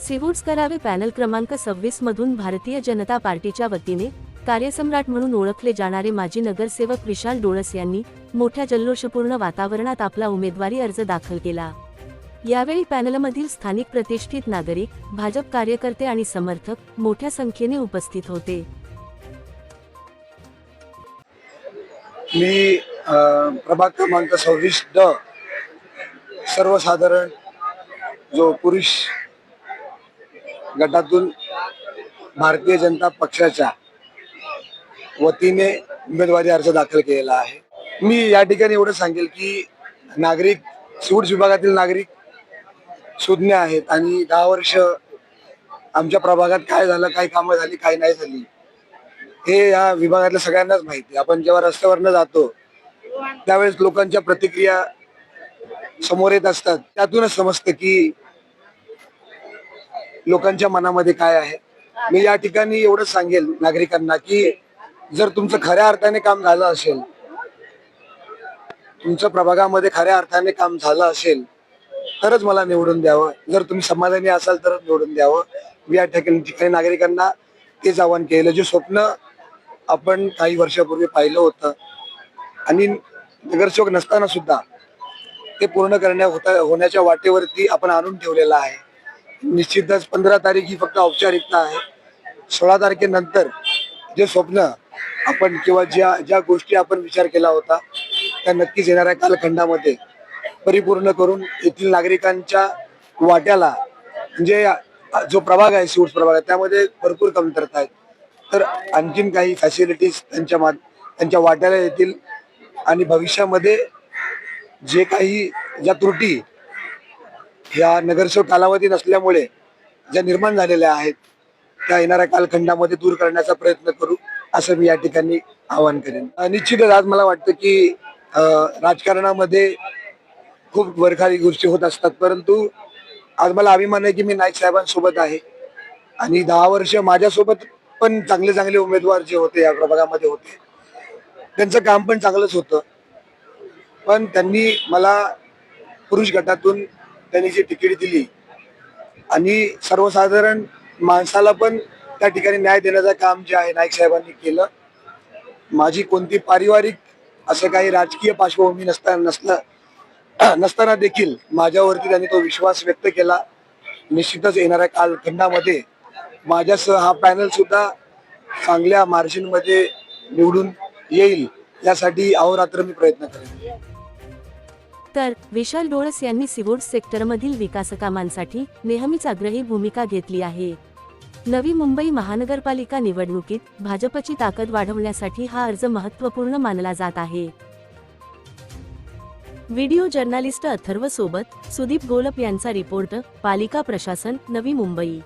Seawoods करावे panel क्रमांक 26 मधून भारतीय जनता पार्टीच्या वतीने कार्यसम्राट म्हणून ओळखले जाणारे माजी नगरसेवक विशाल डोळस यांनी मोठ्या जल्लोषपूर्ण वातावरणात आपला उमेदवारी अर्ज दाखल केला। यावेळी पॅनलमधील स्थानिक प्रतिष्ठित नागरिक, भाजप कार्यकर्ते आणि समर्थक मोठ्या संख्येने उपस्थित होते। मी प्रभाग क्रमांक 26 सर्वसाधारण जो पुरुष गटातून भारतीय जनता पक्षाच्या वतीने उमेदवारी अर्ज दाखल केलेला आहे। मी या ठिकाणी एवढं सांगेल की नागरिक सिवूड्स विभागातील नागरिक सुज्ञ आहेत आणि 10 वर्ष आमच्या प्रभागात काय झालं, काय कामं झाली, काय नाही झाली हे या विभागातल्या सगळ्यांनाच माहिती। आपण जेव्हा रस्त्यावरनं जातो त्यावेळेस लोकांच्या प्रतिक्रिया समोर येत असतात, त्यातूनच समजतं की लोकांच्या मनामध्ये काय आहे। मी या ठिकाणी एवढंच सांगेल नागरिकांना की जर तुमचं खऱ्या अर्थाने काम झालं असेल, तुमच्या प्रभागामध्ये खऱ्या अर्थाने काम झालं असेल तरच मला निवडून द्यावं। जर तुम्ही समाधानी असाल तरच निवडून द्यावं। मी या ठिकाणी नागरिकांना तेच आवाहन केलं। जे स्वप्न आपण काही वर्षापूर्वी पाहिलं होतं आणि नगरसेवक नसताना सुद्धा ते पूर्ण होण्याच्या वाटेवरती आपण आणून ठेवलेलं आहे। निश्चितच 15 तारीख ही फक्त औपचारिकता आहे। 16 तारखेनंतर जे स्वप्न आपण किंवा ज्या गोष्टी आपण विचार केला होता त्या नक्कीच येणाऱ्या कालखंडामध्ये परिपूर्ण करून येथील नागरिकांच्या वाट्याला, म्हणजे जो प्रभाग आहे सिवूड्स प्रभाग त्यामध्ये भरपूर कमतरता आहेत, तर आणखीन काही फॅसिलिटीज त्यांच्या वाट्याला येतील आणि भविष्यामध्ये जे काही ज्या त्रुटी ह्या नगरसेवक कालावधी नसल्यामुळे ज्या निर्माण झालेल्या आहेत त्या येणाऱ्या कालखंडामध्ये दूर करण्याचा प्रयत्न करू, असं मी या ठिकाणी आवाहन करेन। निश्चितच आज मला वाटतं की राजकारणामध्ये खूप वरखाली गोष्टी होत असतात, परंतु आज मला अभिमान आहे की मी नाईक साहेबांसोबत आहे आणि 10 वर्ष माझ्यासोबत पण चांगले उमेदवार जे होते या प्रभागामध्ये होते, त्यांचं काम पण चांगलंच होतं, पण त्यांनी मला पुरुष गटातून त्यांनी जी तिकीट दिली आणि सर्वसाधारण माणसाला पण त्या ठिकाणी न्याय देण्याचं काम जे आहे नाईक साहेबांनी केलं। माझी कोणती पारिवारिक असं काही राजकीय पार्श्वभूमी नसताना देखील माझ्यावरती त्यांनी तो विश्वास व्यक्त केला। निश्चितच येणाऱ्या कालखंडामध्ये माझ्यासह हा पॅनल सुद्धा चांगल्या मार्जिनमध्ये निवडून येईल यासाठी अहोरात्र मी प्रयत्न करेन। तर विशाल डोळस यांनी सिवूड्स सेक्टरमधील विकासकामांसाठी नेहमीच आग्रही भूमिका घेतली आहे। नवी मुंबई महानगरपालिका निवडणुकीत भाजपची ताकद वाढवण्यासाठी हा अर्ज महत्त्वपूर्ण मानला जात आहे। व्हिडिओ जर्नलिस्ट अथर्व सोबत सुदीप गोलप यांचा रिपोर्ट, पालिका प्रशासन, नवी मुंबई।